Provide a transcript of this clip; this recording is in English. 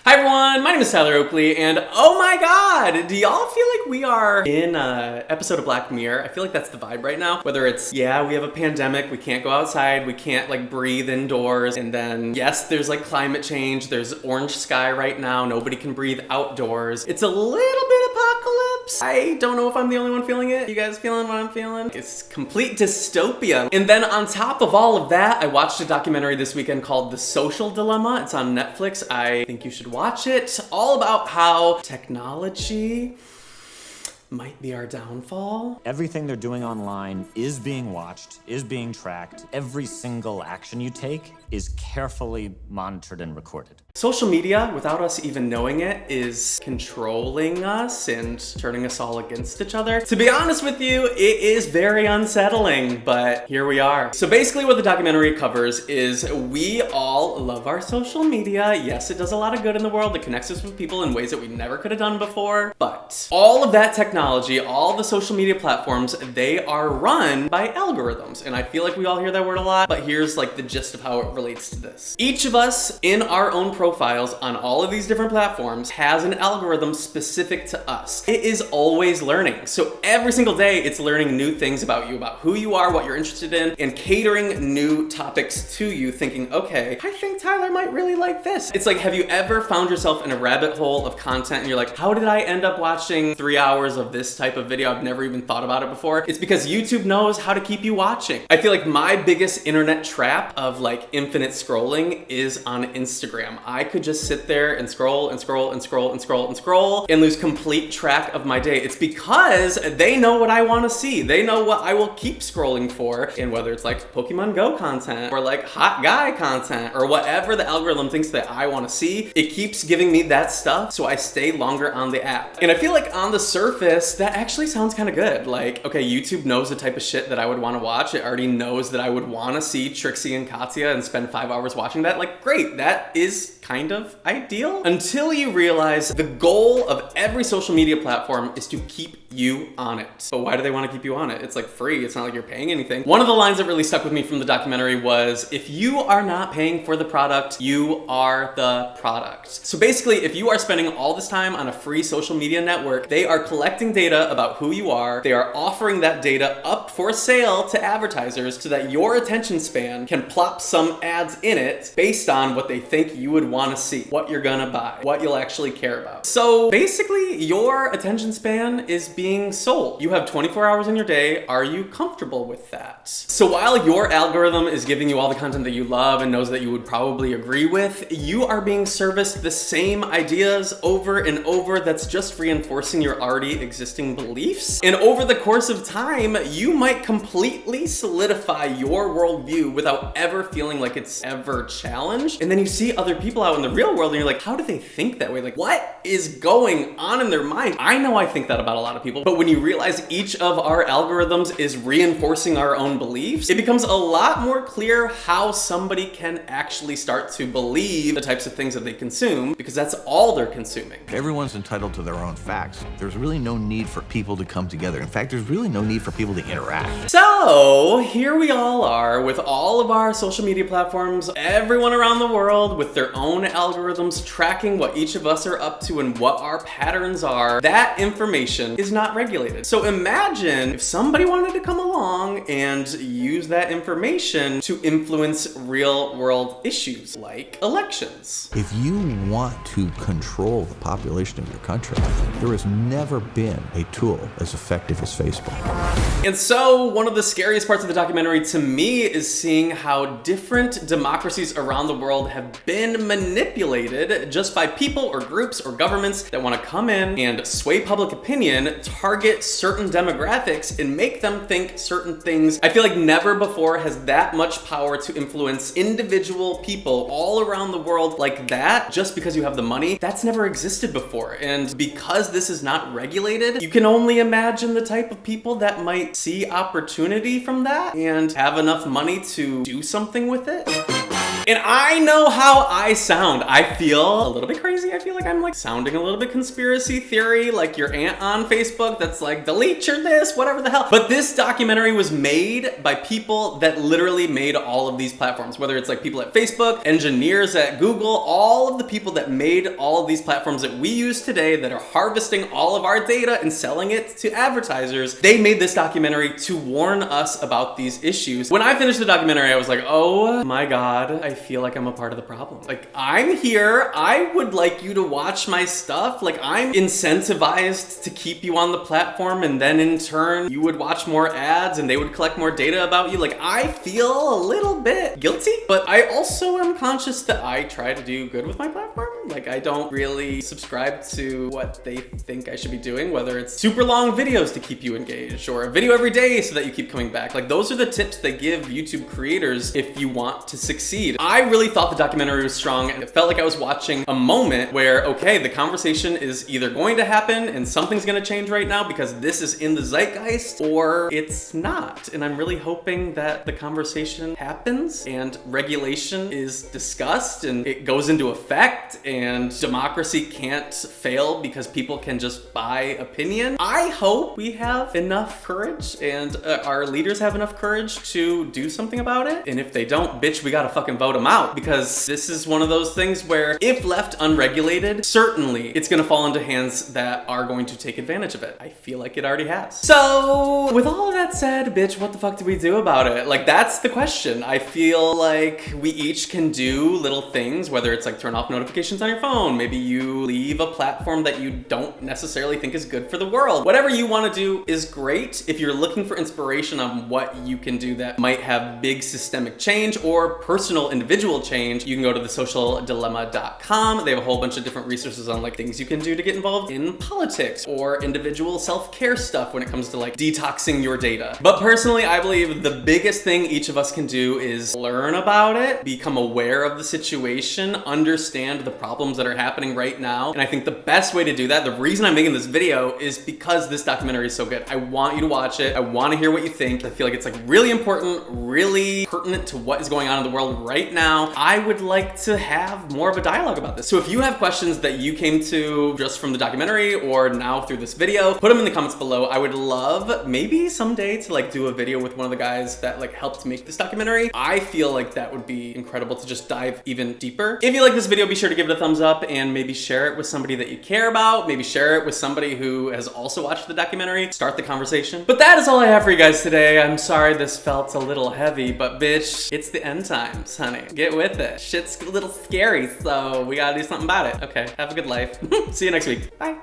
Hi everyone, my name is Tyler Oakley, and oh my god, do y'all feel like we are in an episode of Black Mirror? I feel like that's the vibe right now. Whether it's, yeah, we have a pandemic, we can't go outside, we can't breathe indoors, and then yes, there's climate change, there's orange sky right now, nobody can breathe outdoors. It's a little bit apocalypse. I don't know if I'm the only one feeling it. You guys feeling what I'm feeling? It's complete dystopia. And then on top of all of that, I watched a documentary this weekend called The Social Dilemma. It's on Netflix. I think you should watch it. All about how technology might be our downfall. Everything they're doing online is being watched, is being tracked. Every single action you take is carefully monitored and recorded. Social media, without us even knowing it, is controlling us and turning us all against each other. To be honest with you, it is very unsettling, but here we are. So basically what the documentary covers is we all love our social media. Yes, it does a lot of good in the world. It connects us with people in ways that we never could have done before. But all of that technology, all the social media platforms, they are run by algorithms. And I feel like we all hear that word a lot, but here's the gist of how it relates to this. Each of us in our own profiles on all of these different platforms has an algorithm specific to us. It is always learning. So every single day it's learning new things about you, about who you are, what you're interested in, and catering new topics to you, thinking, okay, I think Tyler might really like this. It's like, have you ever found yourself in a rabbit hole of content and you're like, how did I end up watching 3 hours of this type of video? I've never even thought about it before. It's because YouTube knows how to keep you watching. I feel like my biggest internet trap of infinite scrolling is on Instagram. I could just sit there and scroll and scroll and scroll and scroll and scroll and lose complete track of my day. It's because they know what I want to see. They know what I will keep scrolling for, and whether it's Pokemon Go content or hot guy content or whatever the algorithm thinks that I want to see, it keeps giving me that stuff, so I stay longer on the app. And I feel like on the surface, that actually sounds kind of good. Okay, YouTube knows the type of shit that I would want to watch. It already knows that I would want to see Trixie and Katya and spend 5 hours watching that. Great, that is kind of ideal. Until you realize the goal of every social media platform is to keep you on it. But why do they want to keep you on it? It's free. It's not like you're paying anything. One of the lines that really stuck with me from the documentary was, if you are not paying for the product, you are the product. So basically, if you are spending all this time on a free social media network, they are collecting data about who you are. They are offering that data up for sale to advertisers so that your attention span can plop some ads in it based on what they think you would want to see, what you're gonna buy, what you'll actually care about. So basically, your attention span is being sold. You have 24 hours in your day. Are you comfortable with that? So while your algorithm is giving you all the content that you love and knows that you would probably agree with, you are being serviced the same ideas over and over that's just reinforcing your already existing beliefs. And over the course of time, you might completely solidify your worldview without ever feeling like it's ever challenged. And then you see other people out in the real world and you're like, how do they think that way? What is going on in their mind? I know I think that about a lot of people, but when you realize each of our algorithms is reinforcing our own beliefs, it becomes a lot more clear how somebody can actually start to believe the types of things that they consume, because that's all they're consuming. Everyone's entitled to their own facts. There's really no need for people to come together. In fact, there's really no need for people to interact. So here we all are with all of our social media platforms, everyone around the world with their own algorithms tracking what each of us are up to and what our patterns are. That information is not regulated. So imagine if somebody wanted to come along and use that information to influence real world issues like elections. If you want to control the population of your country, there has never been a tool as effective as Facebook. And so one of the scariest parts of the documentary to me is seeing how different democracies around the world have been manipulated just by people or groups or governments that want to come in and sway public opinion, target certain demographics, and make them think certain things. I feel like never before has that much power to influence individual people all around the world like that, just because you have the money. That's never existed before. And because this is not regulated, you can only imagine the type of people that might see opportunity from that and have enough money to do something with it. And I know how I sound. I feel a little bit crazy. I feel like I'm like sounding a little bit conspiracy theory, like your aunt on Facebook that's like, delete your this, whatever the hell. But this documentary was made by people that literally made all of these platforms, whether it's like people at Facebook, engineers at Google, all of the people that made all of these platforms that we use today that are harvesting all of our data and selling it to advertisers. They made this documentary to warn us about these issues. When I finished the documentary, I was like, oh my God, I feel like I'm a part of the problem. Like, I'm here. I would like you to watch my stuff. Like, I'm incentivized to keep you on the platform, and then in turn, you would watch more ads and they would collect more data about you. Like, I feel a little bit guilty, but I also am conscious that I try to do good with my platform. Like, I don't really subscribe to what they think I should be doing, whether it's super long videos to keep you engaged or a video every day so that you keep coming back. Like, those are the tips they give YouTube creators if you want to succeed. I really thought the documentary was strong, and it felt like I was watching a moment where, okay, the conversation is either going to happen and something's gonna change right now because this is in the zeitgeist, or it's not. And I'm really hoping that the conversation happens and regulation is discussed and it goes into effect and democracy can't fail because people can just buy opinion. I hope we have enough courage and our leaders have enough courage to do something about it. And if they don't, bitch, we gotta fucking vote them out, because this is one of those things where if left unregulated, certainly it's gonna fall into hands that are going to take advantage of it. I feel like it already has. So with all of that said, bitch, what the fuck do we do about it? Like, that's the question. I feel like we each can do little things, whether it's like turn off notifications on your phone, maybe you leave a platform that you don't necessarily think is good for the world. Whatever you want to do is great. If you're looking for inspiration on what you can do that might have big systemic change or personal individual change, you can go to thesocialdilemma.com. They have a whole bunch of different resources on like things you can do to get involved in politics or individual self-care stuff when it comes to like detoxing your data. But personally, I believe the biggest thing each of us can do is learn about it, become aware of the situation, understand the problems that are happening right now. And I think the best way to do that, the reason I'm making this video, is because this documentary is so good. I want you to watch it. I want to hear what you think. I feel like it's like really important, really pertinent to what is going on in the world right now. I would like to have more of a dialogue about this. So if you have questions that you came to just from the documentary or now through this video, put them in the comments below. I would love maybe someday to like do a video with one of the guys that like helped make this documentary. I feel like that would be incredible to just dive even deeper. If you like this video, be sure to give it a thumbs up and maybe share it with somebody that you care about. Maybe share it with somebody who has also watched the documentary. Start the conversation. But that is all I have for you guys today. I'm sorry this felt a little heavy, but bitch, it's the end times, honey. Get with it. Shit's a little scary, so we gotta do something about it. Okay, have a good life. See you next week. Bye.